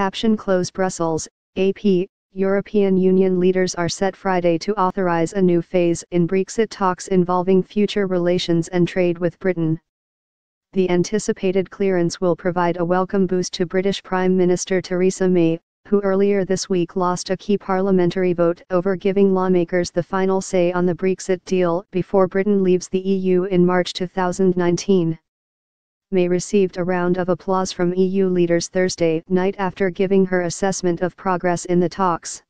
Caption Close Brussels, AP, European Union leaders are set Friday to authorise a new phase in Brexit talks involving future relations and trade with Britain. The anticipated clearance will provide a welcome boost to British Prime Minister Theresa May, who earlier this week lost a key parliamentary vote over giving lawmakers the final say on the Brexit deal before Britain leaves the EU in March 2019. May received a round of applause from EU leaders Thursday night after giving her assessment of progress in the talks.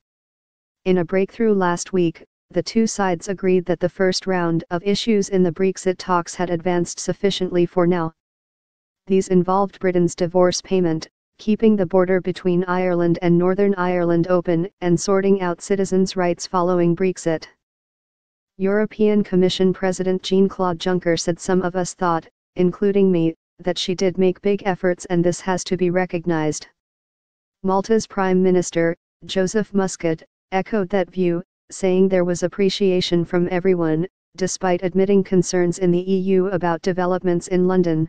In a breakthrough last week, the two sides agreed that the first round of issues in the Brexit talks had advanced sufficiently for now. These involved Britain's divorce payment, keeping the border between Ireland and Northern Ireland open, and sorting out citizens' rights following Brexit. European Commission President Jean-Claude Juncker said some of us thought, including me, that she did make big efforts and this has to be recognized. Malta's Prime Minister, Joseph Muscat, echoed that view, saying there was appreciation from everyone, despite admitting concerns in the EU about developments in London.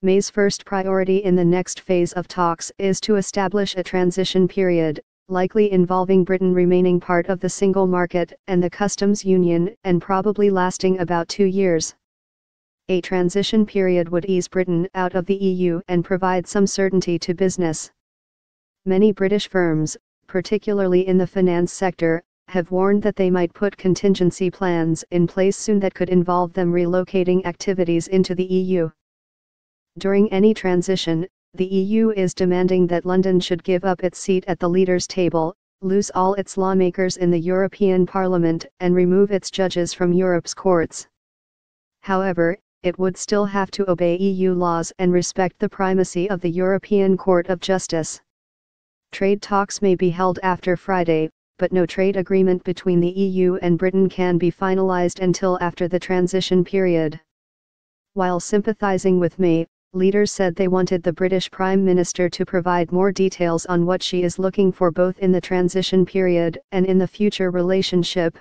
May's first priority in the next phase of talks is to establish a transition period, likely involving Britain remaining part of the single market and the customs union, and probably lasting about 2 years. A transition period would ease Britain out of the EU and provide some certainty to business. Many British firms, particularly in the finance sector, have warned that they might put contingency plans in place soon that could involve them relocating activities into the EU. During any transition, the EU is demanding that London should give up its seat at the leaders' table, lose all its lawmakers in the European Parliament, and remove its judges from Europe's courts. However, it would still have to obey EU laws and respect the primacy of the European Court of Justice. Trade talks may be held after Friday, but no trade agreement between the EU and Britain can be finalized until after the transition period. While sympathizing with May, leaders said they wanted the British Prime Minister to provide more details on what she is looking for both in the transition period and in the future relationship.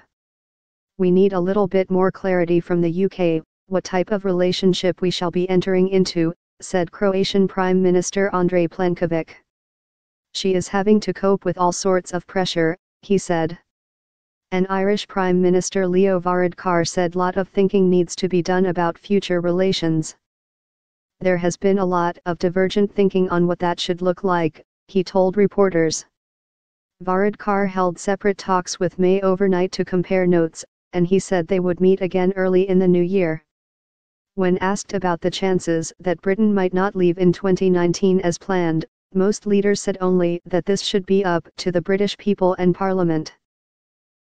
We need a little bit more clarity from the UK, what type of relationship we shall be entering into, said Croatian Prime Minister Andrej Plenković. She is having to cope with all sorts of pressure, he said. And Irish Prime Minister Leo Varadkar said lot of thinking needs to be done about future relations. There has been a lot of divergent thinking on what that should look like, he told reporters. Varadkar held separate talks with May overnight to compare notes, and he said they would meet again early in the new year. When asked about the chances that Britain might not leave in 2019 as planned, most leaders said only that this should be up to the British people and Parliament.